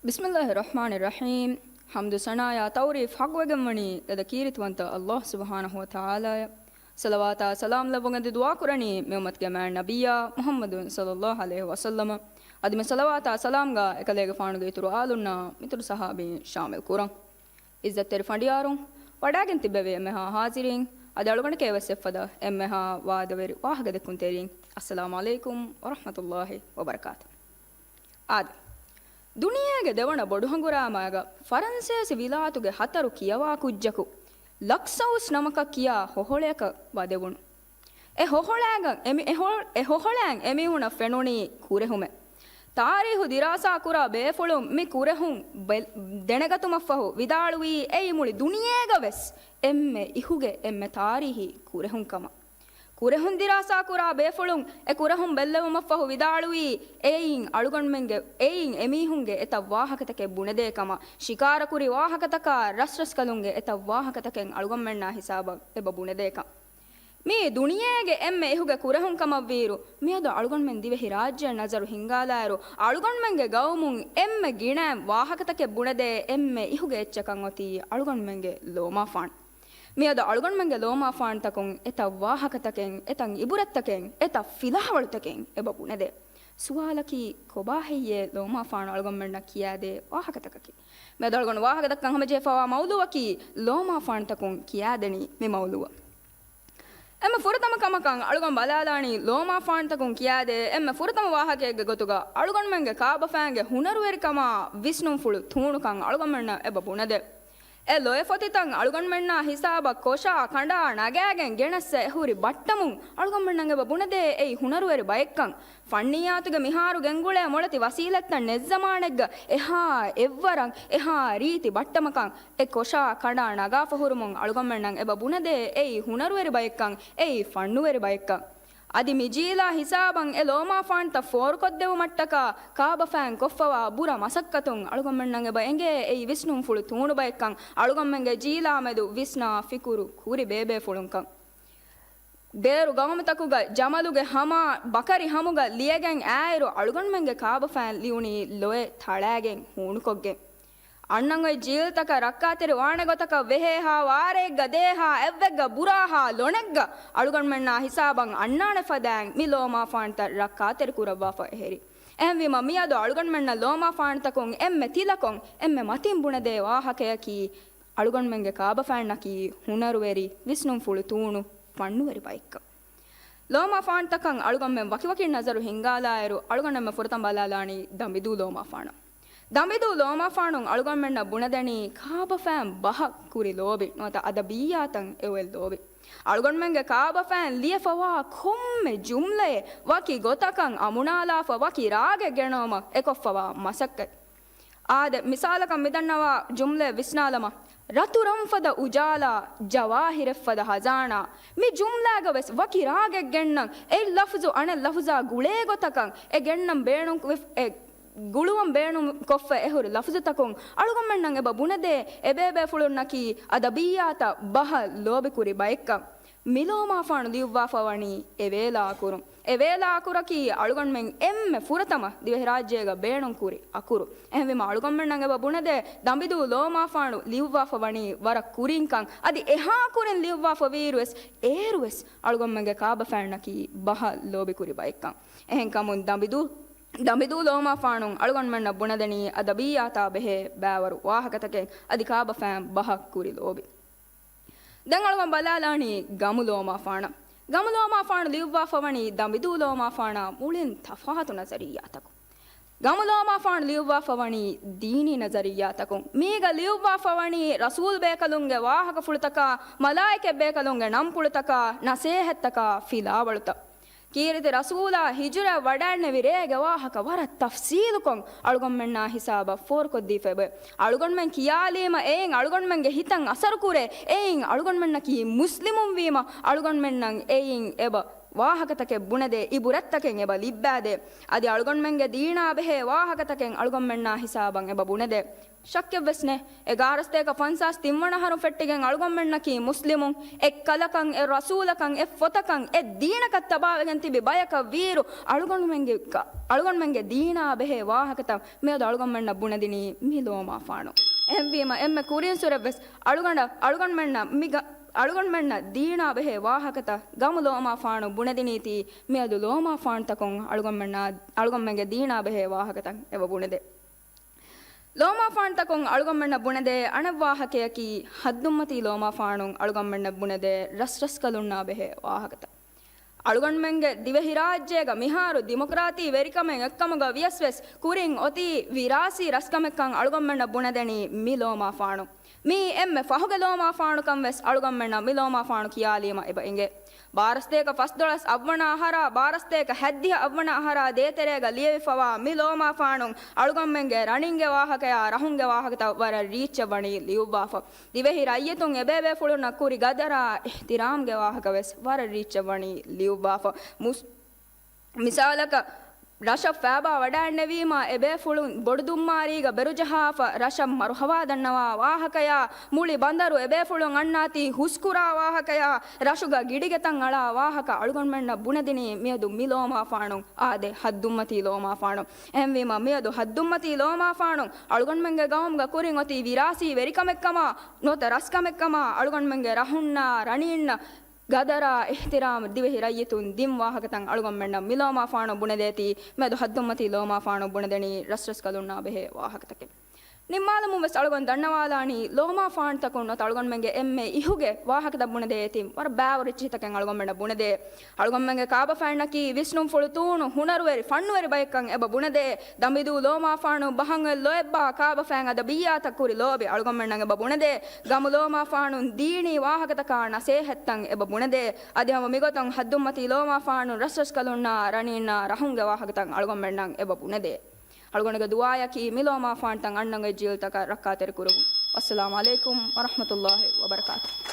Bismillahirrahmanirrahim. Hamdu sanaya tawrif haqwagamani gada kiritwanta Allah subhanahu wa ta'ala. Salawata salam labungandi dua kurani Muhammad gaman nabiyya Muhammadun sallallahu alaihi wasallam. Adime salawata salam ga ekalega faanuge ituru alunna mituru sahabi shamil kuran. Izzat teri fandiyarun wadagen tibbe emmeha hazirin adalugana kevaseffada emmeha waadaveri Vaahaka Dhekkumuge terin. Assalamu alaikum wa rahmatullahi wa barakatuh. Ad ದುನಿಯಾಗೆ ದೆವಣ ಬೊಡುಹಂಗುರಾಮಾಗ ಫರಂಸೇಸಿ ವಿಲಾತುಗೆ ಹತರು ಕಿಯವಾ ಕುಜ್ಜಕು ಲಕ್ಸೌಸ್ ನಮಕ ಕಿಯಾ ಹೊಹೊಳೆಕ ವದೆವುಣು ಎ ಹೊಹೊಳ್ಯಾಂಗ್ ಎಮಿಹುಣ ಫೆನುಣಿ ಕುರೆಹುಮೆ ತಾರೀಹು ದಿರಾಸಾ ಕುರ ಬೇಫುಳು ಮಿ ಕುರೆಹುಂ ದೆಣಗತುಮಫಹು ವಿದಾಳುವಿ ಎಯಿ ಮುಳಿ ದುನಿಯೇಗ ವೆಸ್ ಎಮ್ಮೆ ಇಹುಗೆ ಎಮ್ಮೆ ತಾರೀಹಿ ಕುರೆಹುಂಕಮ ಕುರೆಹುಂ ದಿರಾಸಾ ಕುರ ಬೇಫುಳುಂ ಎ ಕುರೆಹುಂ ಬೆಲ್ಲವುಮಫಹು ವಿದಾಳುವಿ ಏಯಿಂ ಅಳುಗಣ್ಮೆಂಗೆ ಏಯಿಂ ಎಮೀಹುಂಗೆ ಎತ ವಾಹಕತಕೆ ಬುಣದೇಕಮ ಶಿಕಾರ ಕುರಿ ವಾಹಕತಕ ರಸ್ರಸ್ಕಲುಂಗೆ ಎತ ವಾಹಕತಕೆಂ ಅಳುಗಮ್ಮೆಣ್ಣ ಹಿಸಾಬ ಎಬ ಬುಣದೇಕ ಮೀ ದುನಿಯೇಗೆ ಎಮ್ಮೆ ಇಹುಗೆ ಕುರೆಹುಂ ಕಮವ್ವೀರು ಮಿಯದು ಅಳುಗಣ್ಮೆನ್ ದಿವೆಹಿ ರಾಜ್ಯ ನಜರು ಹಿಂಗಾಲಾಯರು ಅಳುಗಣ್ಮೆಂಗೆ ಗೌಮುಂ ಎಮ್ಮೆ ಗಿಣಾಂ ವಾಹಕತಕೆ ಬುಣದೆ ಎಮ್ಮೆ ಇಹುಗೆ ಎಚ್ಚಕಂ ಒತಿ ಅಳುಗಣ್ಮೆಂಗೆ ಲೋಮಾಫಾಣ್ මියද අලුගොන්මන්ගේ ලෝමා ෆාන් තකොන් එත වාහකතකෙන් එතන් ඉබුරත්තකෙන් එත ෆිලහවලතකෙන් එබපු නෙදේ සුවාලකි කොබාහෙයේ ලෝමා ෆාන් අලුගොන්මන්න කියාදේ වාහකතකකි මියද අලුගොන් වාහකතකන් හැම ජේෆවා මවුලුවකි ලෝමා ෆාන් තකොන් කියාදෙනි මේ මවුලුව එම ෆුරතම කමකන් අලුගොන් බලාලානි ලෝමා ෆාන් තකොන් කියාදේ එම ෆුරතම වාහකයේ ගොතුගා අලුගොන්මන්ගේ කාබෆෑන්ගේ හුනරුවෙරිකම විස්නුම් ෆුළු තුණුකන් අලුගොන්මන්න එබපු නෙදේ ಎ ಲೋಯ ಫೊತಿತಂ ಅಳುಗಣ್ಮಣ್ಣ ಹಿಸಾಬ ಕೋಶಾ ಕಂಡ ನಗ್ಯಾಗೆನ್ ಗೆಣಸ್ಸೆ ಹುರಿ ಬಟ್ಟಮುಂ ಅಳುಗಣ್ಮಣ್ಣಂಗೆ ಬುಣದೆ ಎಯ್ ಹುನರುವೆರಿ ಬಯಕ್ಕಂ ಫಣ್ಣಿಯಾತುಗೆ ಮಿಹಾರು ಗೆಂಗುಳೆ ಮೊಳತಿ ವಸೀಲತ್ತ ನೆಜ್ಜಮಾಣೆಗ್ಗ ಎಹಾ ಎವ್ವರಂ ಎಹಾ ರೀತಿ ಬಟ್ಟಮಕಂ ಎ ಕೋಶಾ ಕಂಡ ನಗಾಫ ಹುರುಮುಂ ಅಳುಗಣ್ಮಣ್ಣಂ ಎಬ ಬುಣದೆ ಎಯ್ ಹುನರುವೆರಿ ಬಯಕ್ಕಂ ಎಯ್ ಫಣ್ಣುವೆರಿ ಬಯಕ್ಕಂ ಅದಿ ಮಿಜೀಲಾ ಹಿಸಾಬಂ ಎ ಲೋಮಾ ಫಾಂತ ಫೋರ್ ಕೊದ್ದೆವು ಮಟ್ಟಕ ಕಾಬ ಫ್ಯಾನ್ ಕೊಫ್ಫವಾ ಬುರ ಮಸಕ್ಕತುಂ ಅಳುಗಮ್ಮಣ್ಣಂಗೆ ಬ ಎಂಗೆ ಎಯ್ ವಿಷ್ಣುಂ ಫುಳು ತೂಣು ಬಯಕ್ಕಂ ಅಳುಗಮ್ಮಂಗೆ ಜೀಲಾ ಮೆದು ವಿಸ್ನಾ ಫಿಕುರು ಕೂರಿ ಬೇಬೆ ಫುಳುಂಕಂ ಬೇರು ಗಮತಕುಗ ಜಮಲುಗೆ ಹಮ ಬಕರಿ ಹಮುಗ ಲಿಯಗೆಂ ಆಯರು ಅಳುಗಮ್ಮಂಗೆ ಕಾಬ ಫ್ಯಾನ್ ಲಿಯುನಿ ಲೊಯೆ ಥಳಾಗೆಂ ಹೂಣುಕೊಗ್ಗೆ ಅಣ್ಣಂಗೊಯ್ ಜೀಲ್ತಕ ರಕ್ಕಾತಿರಿ ವಾಣೆಗೊತಕ ವೆಹೇಹಾ ವಾರೆಗ್ಗ ದೇಹಾ ಎವ್ವೆಗ್ಗ ಬುರಾಹಾ ಲೊಣೆಗ್ಗ ಅಳುಗಣ್ಮೆಣ್ಣ ಹಿಸಾಬಂ ಅಣ್ಣಾಣೆ ಫದ್ಯಾಂಗ್ ಮಿ ಲೋಮಾ ಫಾಣ್ತ ರಕ್ಕಾತಿರಿ ಕುರವ್ವಾ ಫೆಹೆರಿ ಎಹ್ವಿಮ ಮಿಯದು ಅಳುಗಣ್ಮೆಣ್ಣ ಲೋಮಾ ಫಾಣ್ತಕೊಂ ಎಮ್ಮೆ ತಿಲಕೊಂ ಎಮ್ಮೆ ಮತಿಂ ಬುಣದೆ ವಾಹಕೆಯಕಿ ಅಳುಗಣ್ಮೆಂಗೆ ಕಾಬ ಫ್ಯಾಣ್ಣಕಿ ಹುನರುವೆರಿ ವಿಷ್ಣುಂ ಫುಳು ತೂಣು ಫಣ್ಣುವೆರಿ ಬೈಕ್ಕ ಲೋಮಾ ಫಾಣ್ತಕಂ ಅಳುಗಮ್ಮೆಂ ವಕಿವಕಿ ನಜರು ಹಿಂಗಾಲಾಯರು ಅಳುಗಣ್ಣೆಮ್ಮೆ ಫುರತಂ ಬಲಾಲಾಣಿ ದಂಬಿದು ಲೋಮಾ ಫಾಣ ದಂಬಿದು ಲೋಮಾ ಫಾಣುಂ ಅಳುಗಮ್ಮೆಣ್ಣ ಬುಣದೆಣಿ ಕಾಬ ಫ್ಯಾನ್ ಬಹ ಕುರಿ ಲೋಬಿ ನೋತ ಅದ ಬೀಯಾತಂ ಎವೆಲ್ ಲೋಬಿ ಅಳುಗಣ್ಮೆಂಗೆ ಕಾಬ ಫ್ಯಾನ್ ಲಿಯಫವಾ ಕೊಮ್ಮೆ ಜುಮ್ಲೆ ವಕಿ ಗೊತಕಂ ಅಮುನಾಲಾಫ ವಕಿ ರಾಗೆ ಗೆಣೋಮ ಎಕೊಫವಾ ಮಸಕ್ಕೆ ಆದೆ ಮಿಸಾಲಕಂ ಮಿದನ್ನವಾ ಜುಮ್ಲೆ ವಿಸ್ನಾಲಮ ರತುರಂಫದ ಉಜಾಲ ಜವಾಹಿರಫದ ಹಜಾಣ ಮಿ ಜುಮ್ಲಾಗ ವೆಸ್ ವಕಿ ರಾಗೆ ಗೆಣ್ಣಂ ಎ ಲಫ್ಜು ಅಣೆ ಲಫ್ಜಾ ಗುಳೇ ಗೊತಕಂ ಎ ಗೆಣ್ಣಂ ಬೇಣುಂ ಎ ಗುಳುವಂ ಬೇಣು ಕೊಫ್ಫ ಎಹುರು ಲಫ್ಜು ತಕೊಂ ಅಳುಗಮ್ಮೆಣ್ಣಂಗೆ ಬ ಬುಣದೆ ಎಬೇಬೆ ಫುಳುನ್ನಕಿ ಅದ ಬೀಯಾತ ಬಹ ಲೋಬಿ ಕುರಿ ಬೈಕ್ಕ ಮಿಲೋಮಾ ಫಾಣು ಲಿವ್ವಾ ಫವಣಿ ಎವೇಲಾ ಕುರು ಎವೇಲಾ ಕುರಕಿ ಅಳುಗಣ್ಮೆಂಗ್ ಎಮ್ಮೆ ಫುರತಮ ದಿವೆಹಿ ರಾಜ್ಯಗ ಬೇಣುಂ ಕುರಿ ಅಕುರು ಎಹವಿಮ ಅಳುಗಮ್ಮೆಣ್ಣಂಗೆ ಬ ಬುಣದೆ ದಂಬಿದು ಲೋಮಾ ಫಾಣು ಲಿವ್ವಾ ಫವಣಿ ವರ ಕುರಿಂಕಂ ಅದಿ ಎಹಾ ಕುರಿನ್ ಲಿವ್ವಾ ಫವೀರುವೆಸ್ ಏರುವೆಸ್ ಅಳುಗಮ್ಮೆಂಗೆ ಕಾಬ ಫ್ಯಾಣ್ಣಕಿ ಬಹ ಲೋಬಿ ಕುರಿ ಬೈಕ್ಕ ಎಹೆಂ ಕಮುನ್ ದಂಬಿದು ಲೋಮಾ ಫಾಣುಂ ಅಳುಗಣ್ಮಣ್ಣ ಬುಣದೆಣಿ ಅದ ಬೀಯಾತಾ ಬೆಹೆ ಬ್ಯಾವರು ವಾಹಕತಕೆ ಅದಿ ಕಾಬ ಫ್ಯಾನ್ ಬಹ ಕುರಿ ಲೋಬಿ ದೆಂ ಅಳುಗಂ ಬಲಾಲಾಣಿ ಗಮು ಲೋಮಾ ಫಾಣ ಲಿವ್ವಾ ಫವಣಿ ದಂಬಿದು ಲೋಮಾ ಫಾಣ ಮುಳಿನ್ ತಫಾತು ನಜರಿಯಾತಕು ಗಮು ಲೋಮಾ ಫಾಣ ಲಿವ್ವಾ ಫವಣಿ ದೀನಿ ನಜರಿಯಾತಕು ಮೀಗ ಲಿವ್ವಾ ಫವಣಿ ರಸೂಲ್ ಬೇಕಲುಂಗೆ ವಾಹಕ ಫುಳುತಕ ಮಲಾಯಿಕೆ ಬೇಕಲುಂಗೆ ನಂ ಪುಳುತಕ ನಸೇಹತ್ತಕ ಫಿಲಾವಳುತ ಕೀರಿತಿ ರಸೂಲ ಹಿಜುರ ವಡಾಣ್ಣೆ ವಿರೇಗೆ ವಾಹಕ ವರ ತಫ್ಸೀಲುಕೊಂ ಅಳುಗಣ್ಮೆಣ್ಣ ಹಿಸಾಬ ಫೋರ್ ಕೊದ್ದಿ ಫೆಬೆ ಅಳುಗಣ್ಮೆನ್ ಕಿಯಾಲೀಮ ಏಂಗ್ ಅಳುಗಣ್ಮೆನ್ಗೆ ಹಿತಂ ಅಸರು ಕುರೆ ಏಂಗ್ ಅಳುಗಣ್ಮೆಣ್ಣ ಕಿ ಮುಸ್ಲಿಮುಂ ವೀಮ ಅಳುಗಣ್ಮೆಣ್ಣಂಗ್ ಏಂಗ್ ಎಬ ವಾಹಕತಕೆ ಬುಣದೆ ಇಬುರತ್ತಕೆಂ ಎಬ ಲಿಬ್ಬಾದೆ ಅದಿ ಅಳುಗೊಂಡ್ಮೆಂಗೆ ದೀನಾ ಬೆಹೆ ವಾಹಕತಕೆಂ ಅಳುಗೊಂಮೆಣ್ಣ ಹಿಸಾಬಂ ಎಬ ಬುಣದೆ ಶಕ್ಯವೆಸ್ನೆ ಎ ಗಾರಸ್ತೇಕ ಫನ್ಸಾಸ್ ತಿಮ್ಮಣ ಹರು ಫೆಟ್ಟಿಗೆಂ ಅಳುಗೊಂಮೆಣ್ಣಕಿ ಮುಸ್ಲಿಮುಂ ಎ ಕಲಕಂ ಎ ರಸೂಲಕಂ ಎ ಫೊತಕಂ ಎ ದೀನಕತ್ ತಬಾವೆಗೆಂ ತಿಬಿ ಬಯಕ ವೀರು ಅಳುಗೊಂಡ್ಮೆಂಗೆ ದೀನಾ ಬೆಹೆ ವಾಹಕತ ಮೇದು ಅಳುಗೊಂಮೆಣ್ಣ ಬುಣದಿನಿ ಮಿಲೋಮಾ ಫಾಣು ಎಂವೀಮ ಎಮ್ಮೆ ಕುರಿಯನ್ ಸುರವೆಸ್ ಅಳುಗೊಂಡ್ಮೆಣ್ಣ ದೀನಾ ಬೆಹೆ ವಾಹಕತ ಗಮು ಲೋಮಾ ಫಾಣು ಬುಣದಿನೀತಿ ಮೇದು ಲೋಮಾ ಫಾಣ್ ತಕೊಂ ಅಳುಗೊಂಮೆಂಗೆ ದೀನಾ ಬೆಹೆ ವಾಹಕತ ಎವ ಬುಣದೆ ಲೋಮಾ ಫಾಣ್ ತಕೊಂ ಅಳುಗೊಂಮೆಣ್ಣ ಬುಣದೆ ಅಣವಾಹಕೆಯಕಿ ಹದ್ದುಮ್ಮತಿ ಲೋಮಾ ಫಾಣು ಅಳುಗೊಂಮೆಣ್ಣ ಬುಣದೆ ರಸ್ ಕಲುಣ್ಣ ಬೆಹೆ ವಾಹಕತ ಅಳುಗೊಂಡ್ಮೆಂಗೆ ದಿವೆಹಿರಾಜ್ಯಗ ಮಿಹಾರು ಡಿಮೊಕ್ರಾತಿ ವೆರಿಕಮೆಂ ಎಕ್ಕಮಗ ವಿಯಸ್ವೆಸ್ ಕುರಿಂ ಒತಿ ವಿರಾಸಿ ರಸ್ಕಮೆಕ್ಕಂ ಅಳುಗೊಂಮೆಣ್ಣ ಬುಣದೆನಿ ಮಿ ಲೋಮಾ ಫಾಣು ಮೀ ಎಮ್ಮೆ ಫಹುಗೆ ಲೋಮಾ ಫಾಣು ಕಂವೆಸ್ ಅಳುಗೊಂಮೆಣ್ಣ ಮಿ ಲೋಮಾ ಫಾಣು ಕಿಯಾಲೀಮ ಎಬ ಎಂಗೆ ಬಾರಸ್ತೇಕ ಫಸ್ದೊಳಸ್ ಅವ್ವಣ ಆಹಾರ ಬಾರಸ್ತೇಕ ಹೆದ್ದಿಯ ಅವ್ವಣ ಆಹಾರ ದೇತೆರೆಗ ಲಿಯವಿಫವಾ ಮಿ ಲೋಮಾ ಫಾಣು ಅಳುಗೊಂಮೆಂಗೆ ರಣಿಂಗೆ ವಾಹಕಯ ರಹುಂಗೆ ವಾಹಕತ ವರ ರೀಚ ಬಣಿ ಲಿಯುವಾಫ ದಿವೆಹಿರ ಅಯ್ಯತುಂ ಎಬೇಬೆ ಫುಳುನ ಕುರಿ ಗದರ ಇಹ್ತಿರಾಮ್ಗೆ ವಾಹಕವೆಸ್ ವರ ರೀಚ ಬಣಿ ಲಿಯುವಾಫ ಮಿಸಾಲಕ ರಶ ಫ್ಯಾಬಾ ವಡಾಣ್ಣವೀಮ ಎಬೆ ಫುಳು ಬೊಡುದುಮ್ಮಾರೀಗ ಬೆರುಜಹಾಫ ರಶ ಮರುಹವಾದಣ್ಣವ ವಾಹಕಯ ಮುಳಿ ಬಂದರು ಎಬೆ ಫುಳು ಅಣ್ಣಾತಿ ಹುಸ್ಕುರ ವಾಹಕಯ ರಶುಗ ಗಿಡಿಗೆ ತಂಗಳ ವಾಹಕ ಅಳುಗೊಂಡ್ಮೆಣ್ಣ ಬುಣದಿನಿ ಮಿಯದು ಮಿಲೋಮಾ ಫಾಣು ಆದೆ ಹದ್ದುಮ್ಮತಿ ಲೋಮಾ ಫಾಣು ಎಂವೀಮ ಮಿಯದು ಹದ್ದುಮ್ಮತಿ ಲೋಮಾ ಫಾಣು ಅಳುಗೊಂಡ್ಮೆಂಗೆ ಗೌಮ್ಗ ಕುರಿಂಗೊತಿ ವಿರಾಸಿ ವೆರಿಕಮೆಕ್ಕಮ ನೋತ ರಸ್ಕಮೆಕ್ಕಮ ಅಳುಗೊಂಡ್ಮೆಂಗೆ ರಹುಣ್ಣ ರಣಿಣ್ಣ ಗದರ ಇಹ್ತಿರಾಮ್ ದಿವೆಹಿರಯ್ಯಿತುನ್ ದಿಂ ವಾಹಕತಂ ಅಳುಗೊಂಮೆಣ್ಣ ಮಿಲೋಮಾ ಫಾಣು ಬುಣದೇತಿ ಮೆದು ಹದ್ದುಮ್ಮತಿ ಲೋಮಾ ಫಾಣು ಬುಣದೆಣಿ ರಸ್ ಕಲುಣ್ಣ ಬೆಹೆ ವಾಹಕತಕ್ಕೆ ನಿಮ್ಮಾಲ ಮುಂಬಸ್ ಅಳುಗೊಂಡು ದಣ್ಣವಾಲಾಣಿ ಲೋಮಾ ಫಾಣ್ ತಕೊಂಡು ಅಳುಗೊಂಡ್ಮೆಂಗೆ ಎಮ್ಮೆ ಇಹುಗೆ ವಾಹಕದ ಬುಣದೆ ಏತಿ ವರ ಬ್ಯಾವ ರಿಚ್ಚಿ ತಕಂ ಅಳುಗೊಂಮೆಣ್ಣ ಬುಣದೆ ಅಳುಗೊಂಮೆಂಗೆ ಕಾಬ ಫ್ಯಾಣ್ಣಕಿ ವಿಷ್ಣು ಫುಳು ತೂಣು ಹುಣರುವೆರಿ ಫಣ್ಣುವೆರಿ ಬಯಕಂ ಎಬ ಬುಣದೆ ದಮಿದು ಲೋಮಾ ಫಾಣು ಬಹಂಗ ಲೋಯಬ್ಬ ಕಾಬ ಫ್ಯಾಂಗ್ ಅದ ಬಿಯ್ಯಾ ತಕ್ಕುರಿ ಲೋಬೆ ಅಳುಗೊಂಮೆಣ್ಣಂಗೆ ಎಬ ಬುಣದೆ ಗಮು ಲೋಮಾ ಫಾಣು ದೀಣಿ ವಾಹಕದ ಕಾರಣ ಸೇಹೆತ್ತಂ ಎಬ ಬುಣದೆ ಅದೇ ಮಿಗೊತಂ ಹದ್ದುಮ್ಮತಿ ಲೋಮಾ ಫಾಣು ರಸ್ ಕಲುಣ್ಣ ರಣಿಣ್ಣ ರಹುಂಗೆ ವಾಹಕತಂ ಅಳುಗೊಂಮೆಣ್ಣಂ ಎಬ ಬುಣದೆ ಅಳುಗೊಂಡಗ ದುವಾಯಕಿ ಮಿಲೋಮಾ ಫಾಣ್ ತಂಗ ಅಣ್ಣಂಗ ಜೀಲ್ ತಕ ರಕ್ಕಾ ತೆರೆಕುರು ಅಸ್ಸಲಾಮು ಅಲೈಕುಂ ವರಹಮತುಲ್ಲಾಹಿ ವಬರಕಾತು